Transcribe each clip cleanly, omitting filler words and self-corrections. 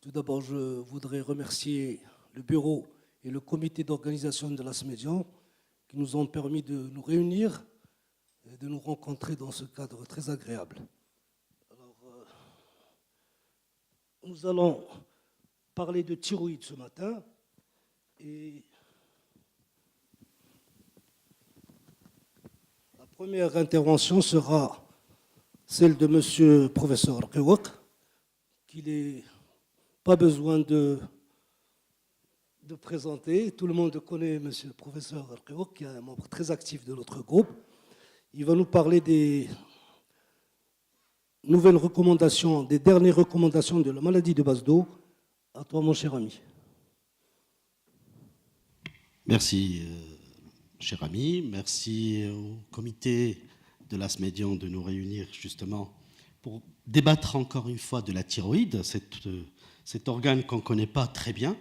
Tout d'abord, je voudrais remercier le bureau et le comité d'organisation de l'ASMEDIAN qui nous ont permis de nous réunir et de nous rencontrer dans ce cadre très agréable. Alors, nous allons parler de thyroïde ce matin et la première intervention sera celle de monsieur professeur Rewak, qu'il n'est pas besoin de présenter. Tout le monde connaît monsieur le professeur Rewak, qui est un membre très actif de notre groupe. Il va nous parler des nouvelles recommandations, des dernières recommandations de la maladie de base d'eau. À toi, mon cher ami. Merci, cher ami. Merci au comité de l'ASMEDIAN de nous réunir justement pour débattre encore une fois de la thyroïde, cet organe qu'on ne connaît pas très bien.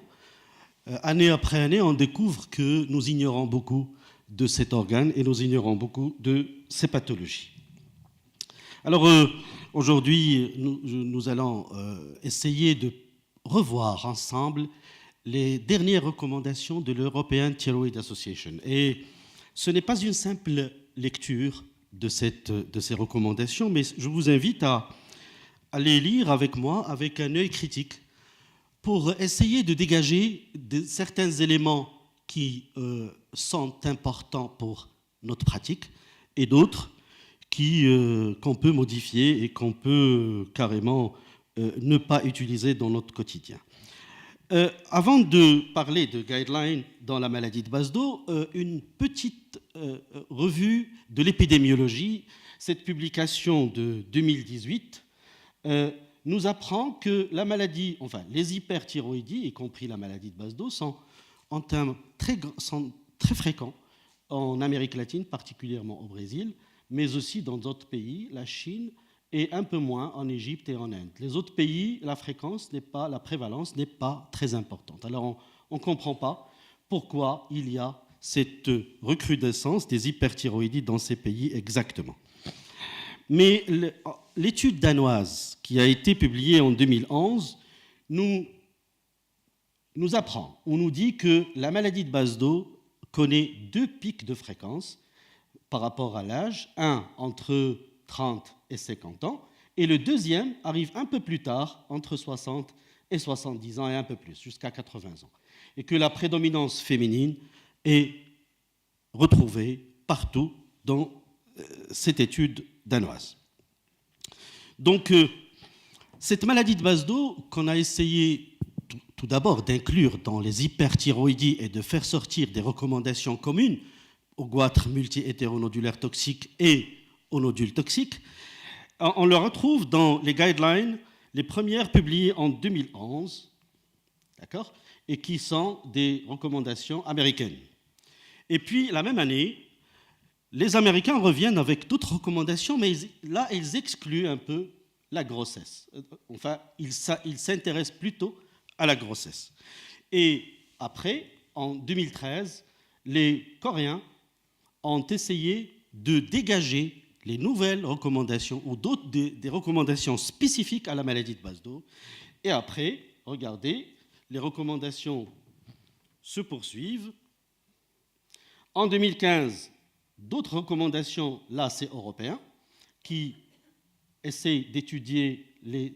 Année après année, on découvre que nous ignorons beaucoup de cet organe et nous ignorons beaucoup de ses pathologies. Alors aujourd'hui, nous allons essayer de revoir ensemble les dernières recommandations de l'European Thyroid Association. Et ce n'est pas une simple lecture de ces recommandations, mais je vous invite à les lire avec moi avec un œil critique pour essayer de dégager certains éléments qui sont importants pour notre pratique et d'autres qu'on peut modifier et qu'on peut carrément ne pas utiliser dans notre quotidien. Avant de parler de guidelines dans la maladie de base d'eau, une petite revue de l'épidémiologie. Cette publication de 2018 nous apprend que la maladie, enfin les hyperthyroïdies, y compris la maladie de base d'eau, sont très fréquents en Amérique latine, particulièrement au Brésil, mais aussi dans d'autres pays, la Chine, et un peu moins en Égypte et en Inde. Les autres pays, la prévalence n'est pas très importante. Alors on ne comprend pas pourquoi il y a cette recrudescence des hyperthyroïdies dans ces pays exactement. Mais l'étude danoise qui a été publiée en 2011 nous apprend, on nous dit que la maladie de base d'eau connaît 2 pics de fréquence par rapport à l'âge, un entre 30 et 50 ans, et le deuxième arrive un peu plus tard, entre 60 et 70 ans et un peu plus, jusqu'à 80 ans. Et que la prédominance féminine est retrouvée partout dans cette étude danoise. Donc, cette maladie de base d'eau qu'on a essayé tout d'abord d'inclure dans les hyperthyroïdies et de faire sortir des recommandations communes aux goitres multi-hétéronodulaires toxiques et aux nodules toxiques, on le retrouve dans les guidelines, les premières publiées en 2011, d'accord, et qui sont des recommandations américaines. Et puis, la même année, les Américains reviennent avec d'autres recommandations, mais là, ils excluent un peu la grossesse. Enfin, ils s'intéressent plutôt à la grossesse. Et après, en 2013, les Coréens ont essayé de dégager les nouvelles recommandations ou d'autres des recommandations spécifiques à la maladie de base d'eau. Et après, regardez, les recommandations se poursuivent. En 2015, d'autres recommandations, là c'est européen, qui essaient d'étudier les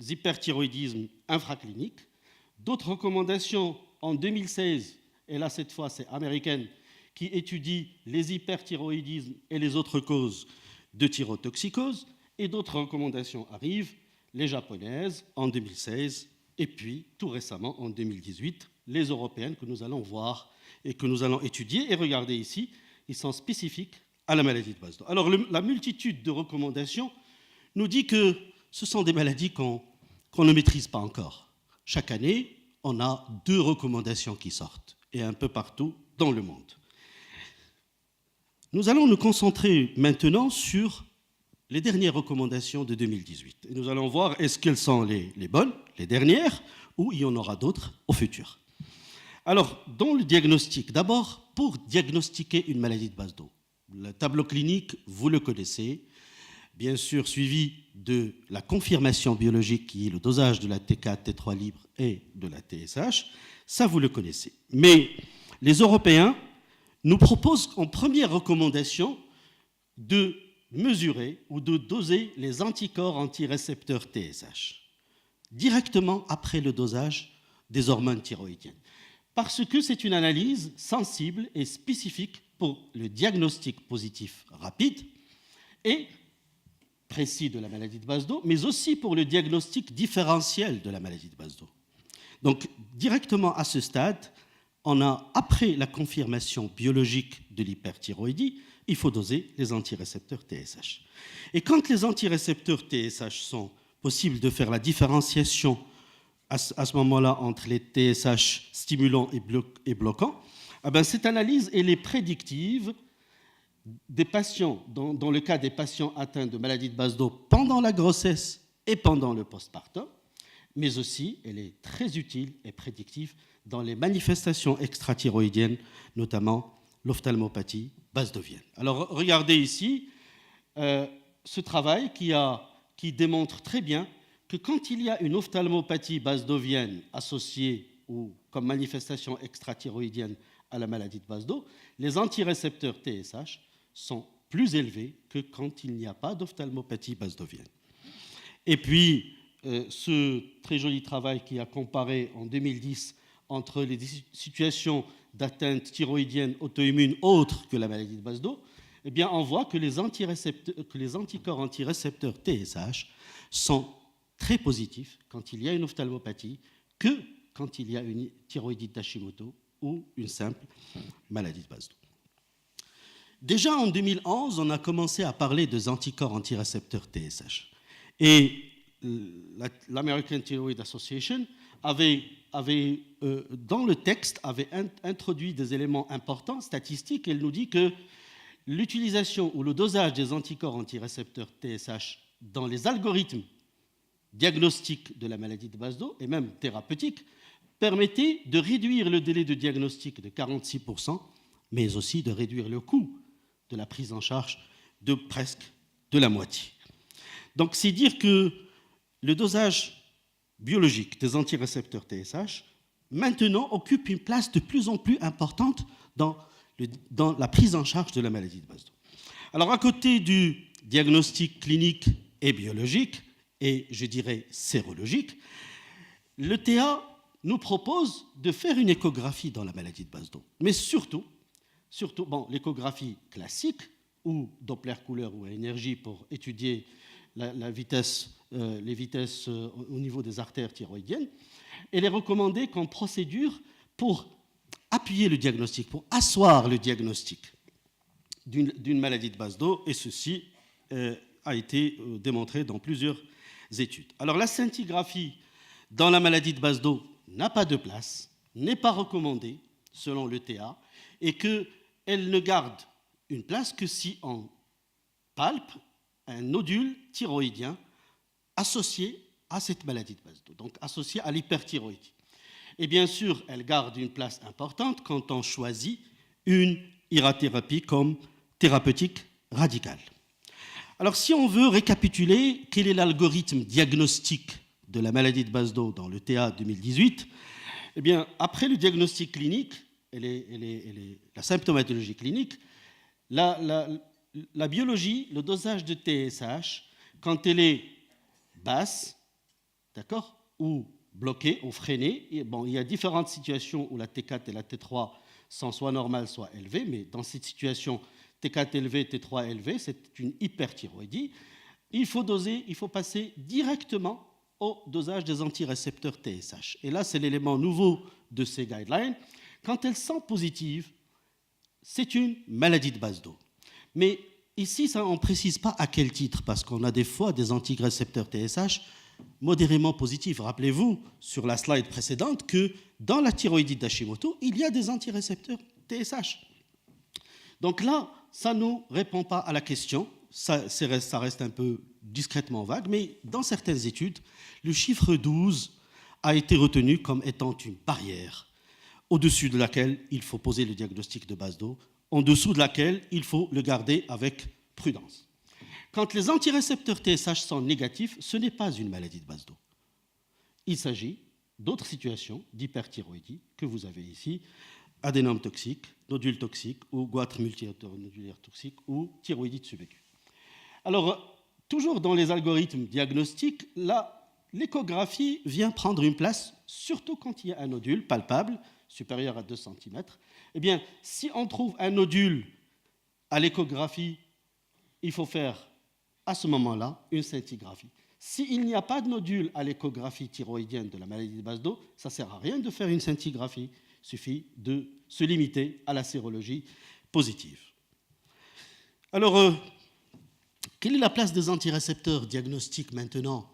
hyperthyroïdismes infracliniques. D'autres recommandations en 2016, et là cette fois c'est américaine, qui étudie les hyperthyroïdismes et les autres causes de thyrotoxicose, et d'autres recommandations arrivent, les japonaises en 2016, et puis tout récemment en 2018, les européennes que nous allons voir et que nous allons étudier. Et regardez ici, ils sont spécifiques à la maladie de base d'eau. Alors la multitude de recommandations nous dit que ce sont des maladies qu'on ne maîtrise pas encore. Chaque année, on a 2 recommandations qui sortent, et un peu partout dans le monde. Nous allons nous concentrer maintenant sur les dernières recommandations de 2018. Et nous allons voir est-ce qu'elles sont les bonnes, les dernières, ou il y en aura d'autres au futur. Alors, dans le diagnostic, d'abord, pour diagnostiquer une maladie de base d'eau, le tableau clinique, vous le connaissez, bien sûr suivi de la confirmation biologique qui est le dosage de la T4, T3 libre et de la TSH. Ça, vous le connaissez. Mais les Européens nous proposent en première recommandation de mesurer ou de doser les anticorps antirécepteurs TSH directement après le dosage des hormones thyroïdiennes. Parce que c'est une analyse sensible et spécifique pour le diagnostic positif rapide et précis de la maladie de Basedow, mais aussi pour le diagnostic différentiel de la maladie de Basedow. Donc, directement à ce stade, on a, après la confirmation biologique de l'hyperthyroïdie, il faut doser les antirécepteurs TSH. Et quand les antirécepteurs TSH sont possibles de faire la différenciation à ce moment-là entre les TSH stimulants et bloquants, eh bien, cette analyse elle est prédictive des patients, dans le cas des patients atteints de maladie de Basedow pendant la grossesse et pendant le postpartum, mais aussi elle est très utile et prédictive dans les manifestations extrathyroïdiennes, notamment l'ophtalmopathie basdovienne. Alors regardez ici ce travail qui démontre très bien que quand il y a une ophtalmopathie basdovienne associée ou comme manifestation extrathyroïdienne à la maladie de Basedow, les antirécepteurs TSH sont plus élevés que quand il n'y a pas d'ophtalmopathie basdovienne. Et puis, ce très joli travail qui a comparé en 2010 entre les situations d'atteinte thyroïdienne auto-immune autres que la maladie de Basedow, eh bien, on voit que les anticorps antirécepteurs TSH sont très positifs quand il y a une ophtalmopathie que quand il y a une thyroïdite d'Hashimoto ou une simple maladie de Basedow. Déjà en 2011, on a commencé à parler des anticorps antirécepteurs TSH. Et l'American Thyroid Association avait dans le texte, avait introduit des éléments importants, statistiques. Elle nous dit que l'utilisation ou le dosage des anticorps antirécepteurs TSH dans les algorithmes diagnostiques de la maladie de Basedow, et même thérapeutiques, permettait de réduire le délai de diagnostic de 46%, mais aussi de réduire le coût de la prise en charge de presque de la moitié. Donc, c'est dire que le dosage biologique des antirécepteurs TSH, maintenant, occupe une place de plus en plus importante dans la prise en charge de la maladie de Basedow. Alors, à côté du diagnostic clinique et biologique, et je dirais sérologique, l'ETA nous propose de faire une échographie dans la maladie de Basedow. Mais surtout l'échographie classique, ou Doppler couleur ou à énergie pour étudier les vitesses au niveau des artères thyroïdiennes, elle est recommandée comme procédure pour appuyer le diagnostic, pour asseoir le diagnostic d'une maladie de Basedow, et ceci a été démontré dans plusieurs études. Alors la scintigraphie dans la maladie de Basedow n'a pas de place, n'est pas recommandée selon l'ETA, et qu'elle ne garde une place que si on palpe un nodule thyroïdien associé à cette maladie de Basedow, donc associé à l'hyperthyroïdie. Et bien sûr, elle garde une place importante quand on choisit une irathérapie comme thérapeutique radicale. Alors, si on veut récapituler quel est l'algorithme diagnostique de la maladie de Basedow dans le TA 2018, eh bien, après le diagnostic clinique et la symptomatologie clinique, la biologie, le dosage de TSH, quand elle est basse, d'accord, ou bloquée ou freinée, et bon, il y a différentes situations où la T4 et la T3 sont soit normales, soit élevées, mais dans cette situation T4 élevé, T3 élevé, c'est une hyperthyroïdie. Il faut passer directement au dosage des antirécepteurs TSH. Et là, c'est l'élément nouveau de ces guidelines. Quand elles sont positives, c'est une maladie de Basedow. Mais ici, on ne précise pas à quel titre, parce qu'on a des fois des antirécepteurs TSH modérément positifs. Rappelez-vous, sur la slide précédente, que dans la thyroïdite d'Hashimoto, il y a des antirécepteurs TSH. Donc là, ça ne nous répond pas à la question, ça reste un peu discrètement vague, mais dans certaines études, le chiffre 12 a été retenu comme étant une barrière au-dessus de laquelle il faut poser le diagnostic de Basedow, en dessous de laquelle il faut le garder avec prudence. quand les antirécepteurs TSH sont négatifs, ce n'est pas une maladie de base d'eau. Il s'agit d'autres situations d'hyperthyroïdie que vous avez ici, adénome toxique, nodule toxique ou goitre multinodulaire toxique ou thyroïdite subaiguë. Alors, toujours dans les algorithmes diagnostiques, l'échographie vient prendre une place, surtout quand il y a un nodule palpable, supérieur à 2 cm. Eh bien, si on trouve un nodule à l'échographie, il faut faire à ce moment-là une scintigraphie. S'il n'y a pas de nodule à l'échographie thyroïdienne de la maladie de base d'eau, ça ne sert à rien de faire une scintigraphie. Il suffit de se limiter à la sérologie positive. Alors, quelle est la place des antirécepteurs diagnostiques maintenant,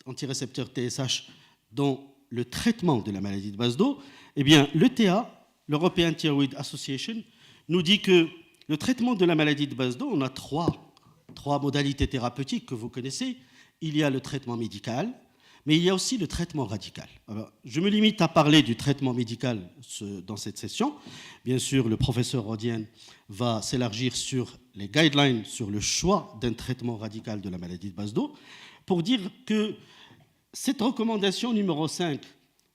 antirécepteurs TSH, dans le traitement de la maladie de base d'eau? Eh bien, l'ETA, l'European Thyroid Association, nous dit que le traitement de la maladie de base d'eau, on a trois modalités thérapeutiques que vous connaissez. Il y a le traitement médical, mais il y a aussi le traitement radical. Alors, je me limite à parler du traitement médical dans cette session. Bien sûr, le professeur Rodienne va s'élargir sur les guidelines, sur le choix d'un traitement radical de la maladie de base d'eau, pour dire que cette recommandation numéro 5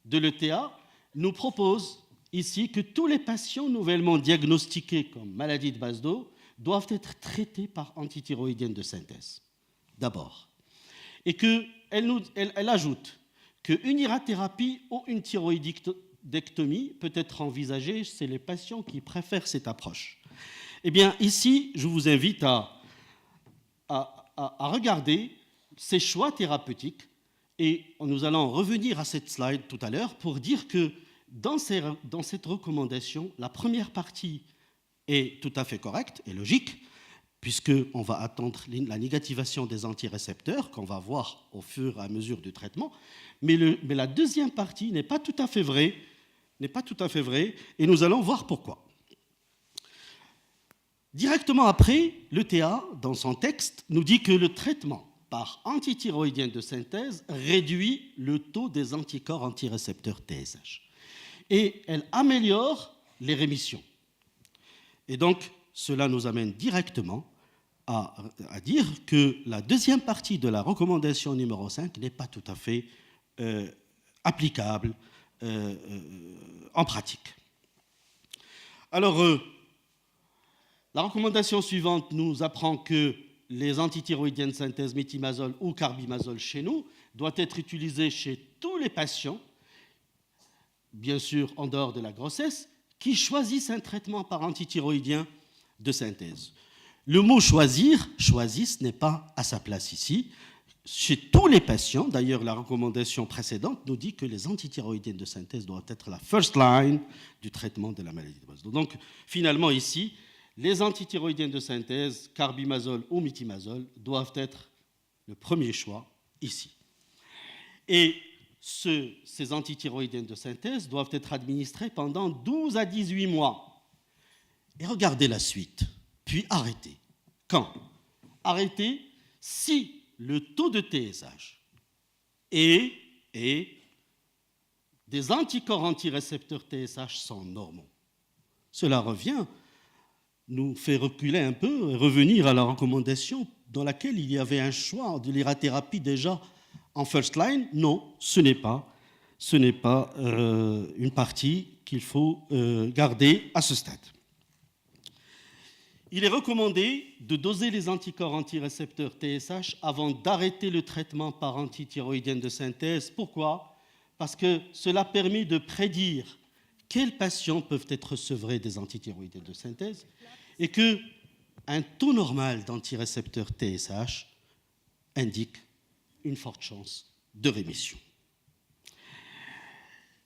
de l'ETA nous propose ici que tous les patients nouvellement diagnostiqués comme maladie de base d'eau doivent être traités par antithyroïdienne de synthèse, d'abord. Et qu'elle ajoute qu'une irathérapie ou une thyroïdectomie peut être envisagée chez les patients qui préfèrent cette approche. Eh bien, ici, je vous invite à regarder ces choix thérapeutiques et nous allons revenir à cette slide tout à l'heure pour dire que dans cette recommandation, la première partie est tout à fait correcte et logique, puisqu'on va attendre la négativation des antirécepteurs, qu'on va voir au fur et à mesure du traitement. Mais la deuxième partie n'est pas tout à fait vraie, et nous allons voir pourquoi. Directement après, l'ETA, dans son texte, nous dit que le traitement par antithyroïdienne de synthèse réduit le taux des anticorps antirécepteurs TSH. Et elle améliore les rémissions. Et donc, cela nous amène directement à dire que la deuxième partie de la recommandation numéro 5 n'est pas tout à fait applicable en pratique. Alors, la recommandation suivante nous apprend que les antithyroïdiennes de synthèse méthimazole ou carbimazole chez nous doivent être utilisées chez tous les patients, bien sûr en dehors de la grossesse, qui choisissent un traitement par antithyroïdien de synthèse. Le mot choisir, ce n'est pas à sa place ici. Chez tous les patients, d'ailleurs la recommandation précédente nous dit que les antithyroïdiennes de synthèse doivent être la first line du traitement de la maladie de base d'eau. Donc finalement ici, les antithyroïdiennes de synthèse, carbimazole ou méthimazole, doivent être le premier choix ici. Et ces antithyroïdiennes de synthèse doivent être administrées pendant 12 à 18 mois. Et regardez la suite, puis arrêtez. Quand? Arrêtez si le taux de TSH et des anticorps antirécepteurs TSH sont normaux. Cela nous fait reculer un peu et revenir à la recommandation dans laquelle il y avait un choix de l'irathérapie déjà en first line. Non, ce n'est pas une partie qu'il faut garder à ce stade. Il est recommandé de doser les anticorps antirécepteurs TSH avant d'arrêter le traitement par antithyroïdienne de synthèse. Pourquoi? Parce que cela permet de prédire quels patients peuvent être sevrés des antithyroïdiennes de synthèse et qu'un taux normal d'antirécepteurs TSH indique une forte chance de rémission.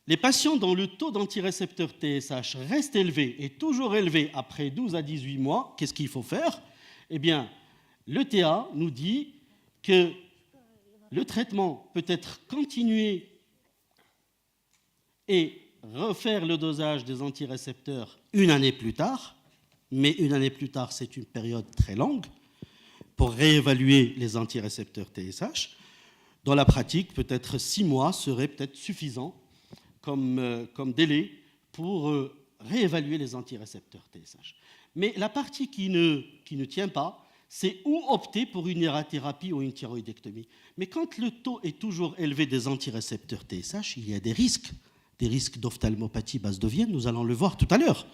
Les patients dont le taux d'antirécepteurs TSH reste élevé et toujours élevé après 12 à 18 mois, qu'est-ce qu'il faut faire? Eh bien, l'ETA nous dit que le traitement peut être continué et refaire le dosage des antirécepteurs une année plus tard, mais une année plus tard, c'est une période très longue pour réévaluer les antirécepteurs TSH. Dans la pratique, peut-être 6 mois serait peut-être suffisant comme délai pour réévaluer les antirécepteurs TSH. Mais la partie qui ne tient pas, c'est ou opter pour une irathérapie ou une thyroïdectomie. Mais quand le taux est toujours élevé des antirécepteurs TSH, il y a des risques d'ophtalmopathie basdovienne, nous allons le voir tout à l'heure,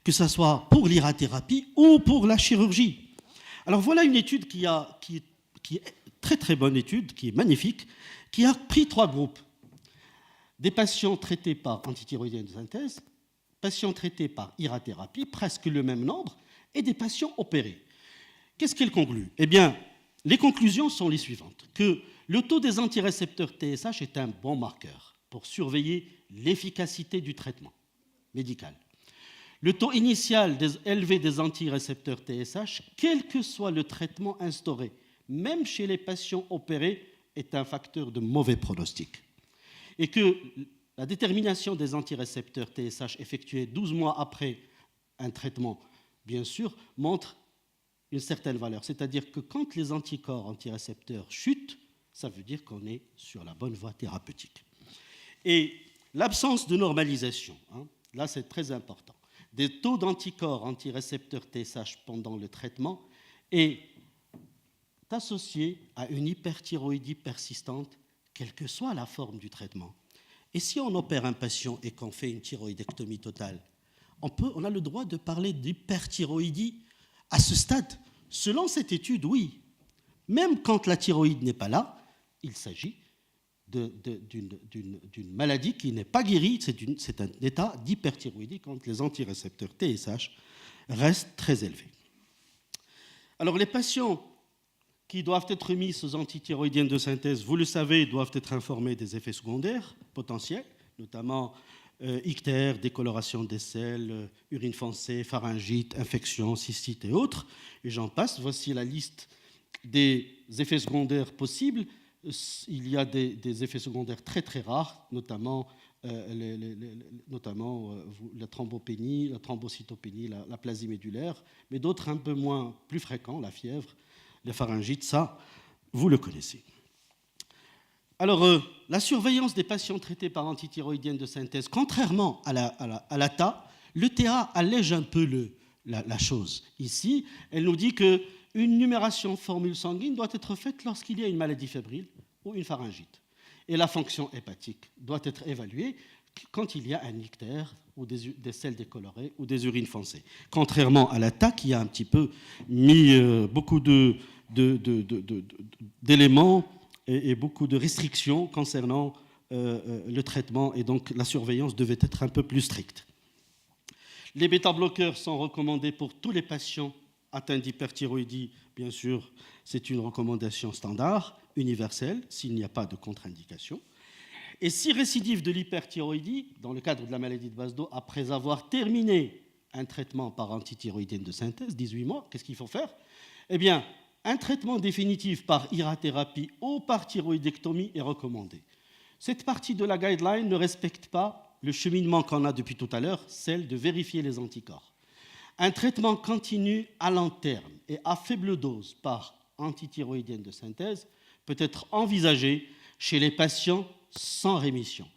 que ce soit pour l'irathérapie ou pour la chirurgie. Alors voilà une étude qui est très très bonne étude, qui est magnifique, qui a pris 3 groupes. Des patients traités par antithyroïdienne de synthèse, patients traités par irathérapie, presque le même nombre, et des patients opérés. Qu'est-ce qu'elle conclut? Eh bien, les conclusions sont les suivantes. Que le taux des antirécepteurs TSH est un bon marqueur pour surveiller l'efficacité du traitement médical. Le taux initial élevé des antirécepteurs TSH, quel que soit le traitement instauré, même chez les patients opérés, est un facteur de mauvais pronostic. Et que la détermination des antirécepteurs TSH effectuée 12 mois après un traitement, bien sûr, montre une certaine valeur. C'est-à-dire que quand les anticorps antirécepteurs chutent, ça veut dire qu'on est sur la bonne voie thérapeutique. Et l'absence de normalisation, là c'est très important, des taux d'anticorps antirécepteurs TSH pendant le traitement est associé à une hyperthyroïdie persistante, quelle que soit la forme du traitement. Et si on opère un patient et qu'on fait une thyroïdectomie totale, on a le droit de parler d'hyperthyroïdie à ce stade. Selon cette étude, oui. Même quand la thyroïde n'est pas là, il s'agit d'une maladie qui n'est pas guérie, c'est un état d'hyperthyroïdie quand les antirécepteurs TSH restent très élevés. Alors les patients qui doivent être mis aux antithyroïdiennes de synthèse, vous le savez, doivent être informés des effets secondaires potentiels, notamment ictère, décoloration des selles, urine foncée, pharyngite, infection, cystite et autres. Et j'en passe. Voici la liste des effets secondaires possibles. Il y a des effets secondaires très très rares, notamment la thrombopénie, la thrombocytopénie, la plasie médulaire, mais d'autres un peu moins, plus fréquents, la fièvre, la pharyngite, ça, vous le connaissez. Alors, la surveillance des patients traités par antithyroïdienne de synthèse, contrairement à la TA, le TA allège un peu la chose. Ici, elle nous dit qu'une numération formule sanguine doit être faite lorsqu'il y a une maladie fébrile ou une pharyngite. Et la fonction hépatique doit être évaluée quand il y a un ictère ou des selles décolorées ou des urines foncées. Contrairement à la TA qui a un petit peu mis beaucoup d'éléments et beaucoup de restrictions concernant le traitement, et donc la surveillance devait être un peu plus stricte. Les bêta-bloqueurs sont recommandés pour tous les patients atteints d'hyperthyroïdie. Bien sûr, c'est une recommandation standard, universelle, s'il n'y a pas de contre-indication. Et si récidive de l'hyperthyroïdie, dans le cadre de la maladie de Basdo, après avoir terminé un traitement par antithyroïdienne de synthèse, 18 mois, qu'est-ce qu'il faut faire? Eh bien, un traitement définitif par irathérapie ou par thyroïdectomie est recommandé. Cette partie de la guideline ne respecte pas le cheminement qu'on a depuis tout à l'heure, celle de vérifier les anticorps. Un traitement continu à long terme et à faible dose par antithyroïdienne de synthèse peut être envisagé chez les patients sans rémission.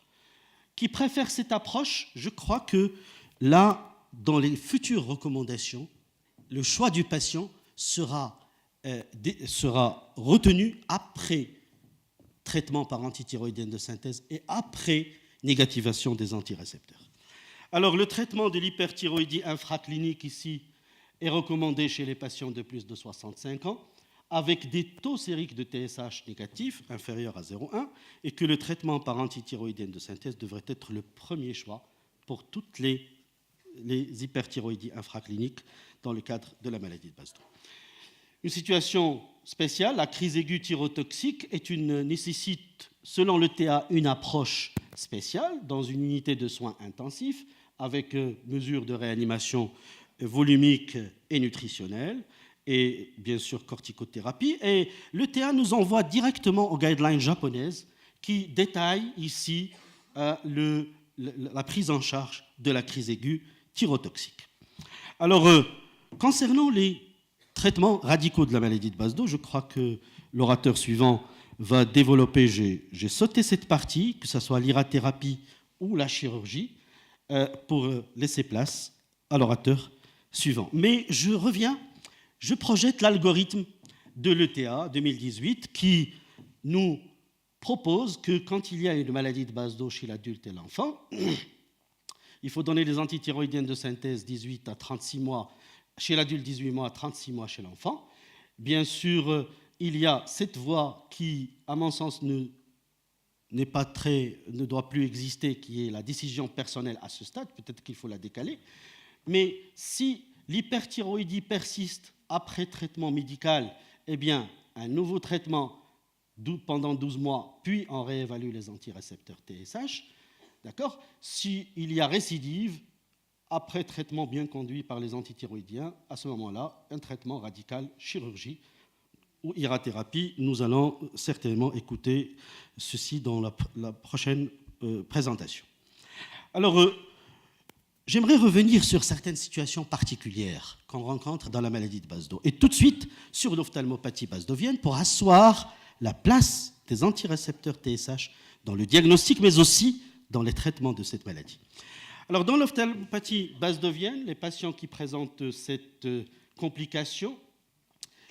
Qui préfèrent cette approche? Je crois que là, dans les futures recommandations, le choix du patient sera retenu après traitement par antithyroïdienne de synthèse et après négativation des antirécepteurs. Alors, le traitement de l'hyperthyroïdie infraclinique ici est recommandé chez les patients de plus de 65 ans avec des taux sériques de TSH négatifs inférieurs à 0,1 et que le traitement par antithyroïdienne de synthèse devrait être le premier choix pour toutes les hyperthyroïdies infracliniques dans le cadre de la maladie de Basdo. Une situation spéciale, la crise aiguë thyrotoxique nécessite, selon le TA, une approche spéciale dans une unité de soins intensifs avec mesures de réanimation volumique et nutritionnelle et bien sûr corticothérapie. Et le TA nous envoie directement aux guidelines japonaises qui détaillent ici la prise en charge de la crise aiguë thyrotoxique. Alors, concernant les traitements radicaux de la maladie de Basdo, je crois que l'orateur suivant va développer, j'ai sauté cette partie, que ce soit l'irathérapie ou la chirurgie, pour laisser place à l'orateur suivant. Mais je reviens je projette l'algorithme de l'ETA 2018 qui nous propose que quand il y a une maladie de Basedow chez l'adulte et l'enfant, il faut donner les antithyroïdiennes de synthèse 18 à 36 mois chez l'adulte, 18 mois à 36 mois chez l'enfant. Bien sûr, il y a cette voie qui, à mon sens, ne doit plus exister, qui est la décision personnelle à ce stade. Peut-être qu'il faut la décaler. Mais si l'hyperthyroïdie persiste après traitement médical, eh bien, un nouveau traitement pendant 12 mois, puis on réévalue les antirécepteurs TSH. D'accord ? S'il y a récidive, après traitement bien conduit par les antithyroïdiens, à ce moment-là, un traitement radical, chirurgie ou irathérapie. Nous allons certainement écouter ceci dans la prochaine présentation. Alors, j'aimerais revenir sur certaines situations particulières qu'on rencontre dans la maladie de Basedow et tout de suite sur l'ophtalmopathie basdovienne pour asseoir la place des antirécepteurs TSH dans le diagnostic, mais aussi dans les traitements de cette maladie. Alors, dans l'ophtalmopathie basdovienne, les patients qui présentent cette complication,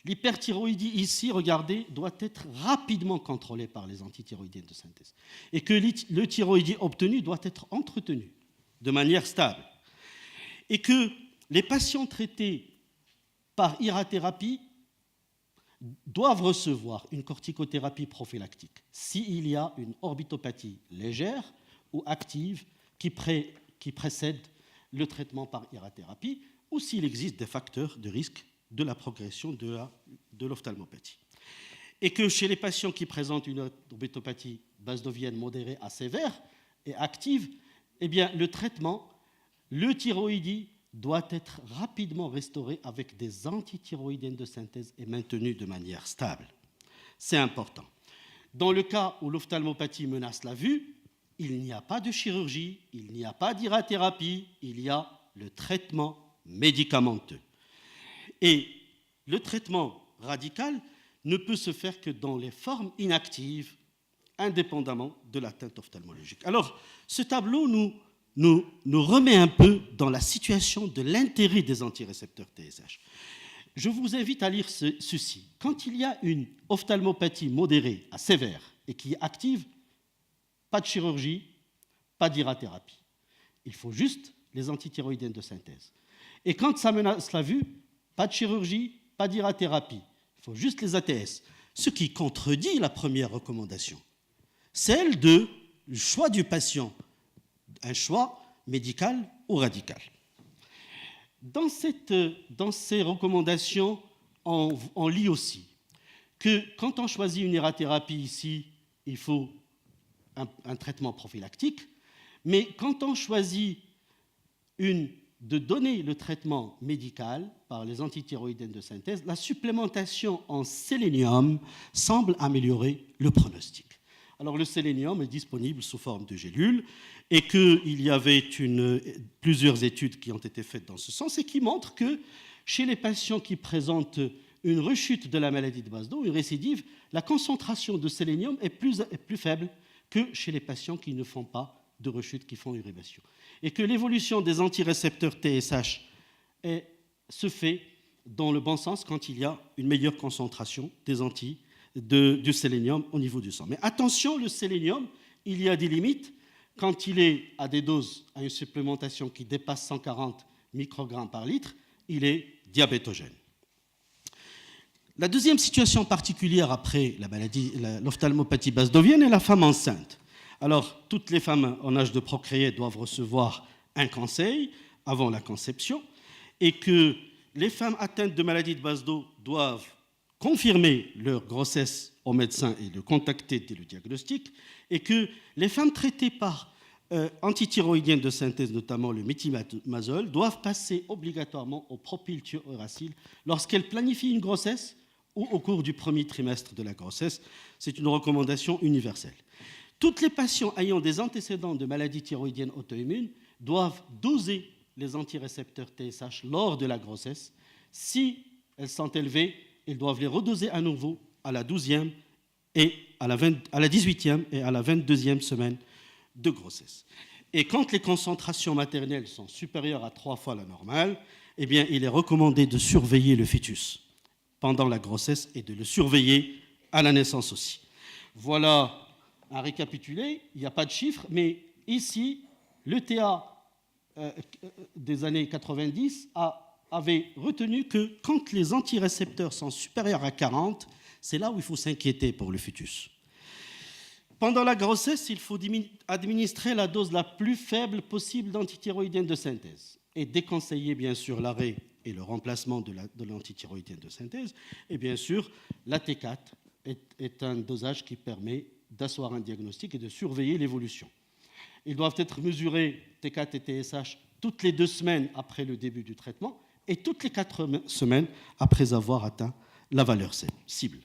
l'hyperthyroïdie ici, regardez, doit être rapidement contrôlée par les antithyroïdiennes de synthèse et que le thyroïdie obtenu doit être entretenu de manière stable et que les patients traités par irathérapie doivent recevoir une corticothérapie prophylactique s'il y a une orbitopathie légère ou active qui précède le traitement par irathérapie ou s'il existe des facteurs de risque de la progression de l'ophtalmopathie. Et que chez les patients qui présentent une orbitopathie basdovienne modérée à sévère et active, eh bien, le traitement, le thyroïdie, doit être rapidement restauré avec des antithyroïdiennes de synthèse et maintenu de manière stable. C'est important. Dans le cas où l'ophtalmopathie menace la vue, il n'y a pas de chirurgie, il n'y a pas d'irathérapie, il y a le traitement médicamenteux. Et le traitement radical ne peut se faire que dans les formes inactives, indépendamment de l'atteinte ophtalmologique. Alors, ce tableau nous remet un peu dans la situation de l'intérêt des antirécepteurs TSH. Je vous invite à lire ceci. Quand il y a une ophtalmopathie modérée à sévère et qui est active, pas de chirurgie, pas d'irathérapie. Il faut juste les antithyroïdiennes de synthèse. Et quand ça menace la vue, pas de chirurgie, pas d'irathérapie. Il faut juste les ATS. Ce qui contredit la première recommandation, celle du choix du patient, un choix médical ou radical. Dans ces recommandations, on lit aussi que quand on choisit une irathérapie ici, il faut un traitement prophylactique, mais quand on choisit de donner le traitement médical par les antithyroïdiennes de synthèse, la supplémentation en sélénium semble améliorer le pronostic. Alors le sélénium est disponible sous forme de gélules et qu'il y avait plusieurs études qui ont été faites dans ce sens et qui montrent que chez les patients qui présentent une rechute de la maladie de Basedow, une récidive, la concentration de sélénium est plus faible que chez les patients qui ne font pas de rechute, qui font une rémission. Et que l'évolution des antirécepteurs TSH se fait dans le bon sens quand il y a une meilleure concentration du sélénium au niveau du sang. Mais attention, le sélénium, il y a des limites. Quand il est à des doses, à une supplémentation qui dépasse 140 microgrammes par litre, il est diabétogène. La deuxième situation particulière après l'ophtalmopathie basdovienne est la femme enceinte. Alors, toutes les femmes en âge de procréer doivent recevoir un conseil avant la conception et que les femmes atteintes de maladie de Basedow doivent confirmer leur grossesse au médecin et le contacter dès le diagnostic et que les femmes traitées par antithyroïdiennes de synthèse, notamment le méthimazole, doivent passer obligatoirement au propylthiouracil lorsqu'elles planifient une grossesse ou au cours du premier trimestre de la grossesse. C'est une recommandation universelle. Toutes les patients ayant des antécédents de maladies thyroïdiennes auto-immunes doivent doser les antirécepteurs TSH lors de la grossesse. Si elles sont élevées, ils doivent les redoser à nouveau à la 12e et à la 18e et à la 22e semaine de grossesse. Et quand les concentrations maternelles sont supérieures à 3 fois la normale, eh bien, il est recommandé de surveiller le fœtus pendant la grossesse et de le surveiller à la naissance aussi. Voilà un récapitulé. Il n'y a pas de chiffres, mais ici, l'ETA des années 90 avait retenu que quand les antirécepteurs sont supérieurs à 40, c'est là où il faut s'inquiéter pour le fœtus. Pendant la grossesse, il faut administrer la dose la plus faible possible d'antithyroïdienne de synthèse et déconseiller bien sûr l'arrêt et le remplacement de l'antithyroïdienne de synthèse. Et bien sûr, la T4 est un dosage qui permet d'asseoir un diagnostic et de surveiller l'évolution. Ils doivent être mesurés, T4 et TSH, toutes les 2 semaines après le début du traitement et toutes les 4 semaines après avoir atteint la valeur cible.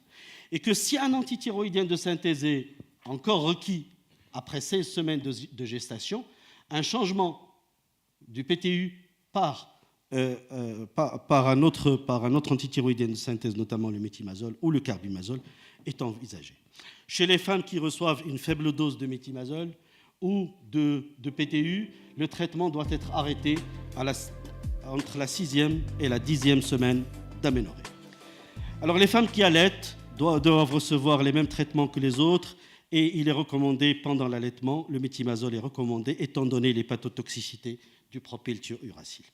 Et que si un antithyroïdien de synthèse est encore requis après 16 semaines de gestation, un changement du PTU par un autre antithyroïdien de synthèse, notamment le méthimazole ou le carbimazole, est envisagé. Chez les femmes qui reçoivent une faible dose de méthimazole ou de PTU, le traitement doit être arrêté entre la 6e et la 10e semaine d'aménorrhée. Alors les femmes qui allaitent doivent recevoir les mêmes traitements que les autres et il est recommandé pendant l'allaitement, le méthimazole est recommandé étant donné l'hépatotoxicité du propylthiouracil.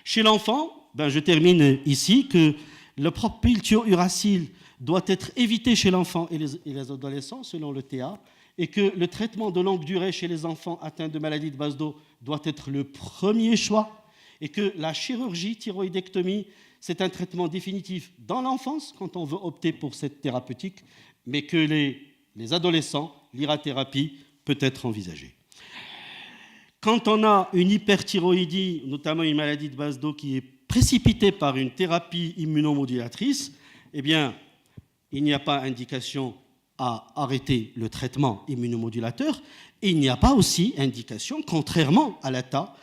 Chez l'enfant, je termine ici que le propylthiouracil doit être évité chez l'enfant et les adolescents selon le TA et que le traitement de longue durée chez les enfants atteints de maladie de Basedow doit être le premier choix et que la chirurgie thyroïdectomie, c'est un traitement définitif dans l'enfance quand on veut opter pour cette thérapeutique, mais que les adolescents, l'irathérapie peut être envisagée. Quand on a une hyperthyroïdie, notamment une maladie de Basedow qui est précipitée par une thérapie immunomodulatrice, eh bien, il n'y a pas indication à arrêter le traitement immunomodulateur et il n'y a pas aussi indication, contrairement à l'ATA,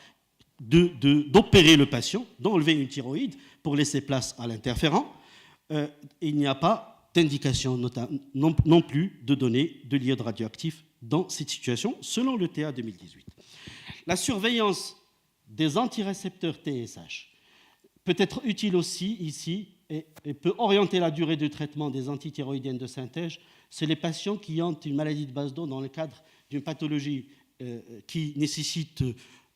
d'opérer le patient, d'enlever une thyroïde pour laisser place à l'interféron. Il n'y a pas d'indication non plus de donner de l'iode radioactif dans cette situation, selon le TA 2018. La surveillance des antirécepteurs TSH peut être utile aussi ici et peut orienter la durée de traitement des antithyroïdiennes de synthèse. C'est les patients qui ont une maladie de Basedow dans le cadre d'une pathologie qui nécessite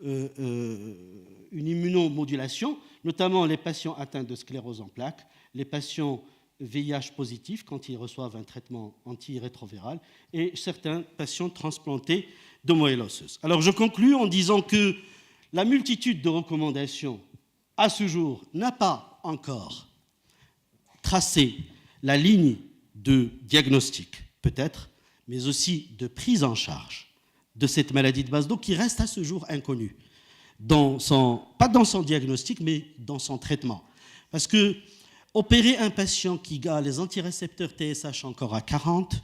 une immunomodulation, notamment les patients atteints de sclérose en plaques, les patients VIH positifs quand ils reçoivent un traitement antirétroviral et certains patients transplantés de moelle osseuse. Alors je conclus en disant que la multitude de recommandations à ce jour n'a pas encore tracé la ligne de diagnostic, peut-être, mais aussi de prise en charge de cette maladie de Basedow qui reste à ce jour inconnue, pas dans son diagnostic, mais dans son traitement. Parce que opérer un patient qui a les antirécepteurs TSH encore à 40,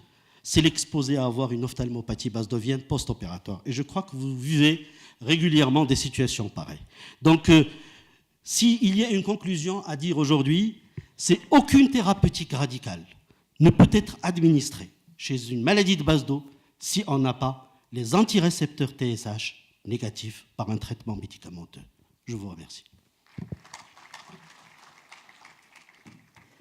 c'est l'exposer à avoir une ophtalmopathie basedowienne post-opératoire. Et je crois que vous vivez régulièrement des situations pareilles. Donc, s'il y a une conclusion à dire aujourd'hui, c'est aucune thérapeutique radicale ne peut être administrée chez une maladie de Basedow si on n'a pas les antirécepteurs TSH négatifs par un traitement médicamenteux. Je vous remercie.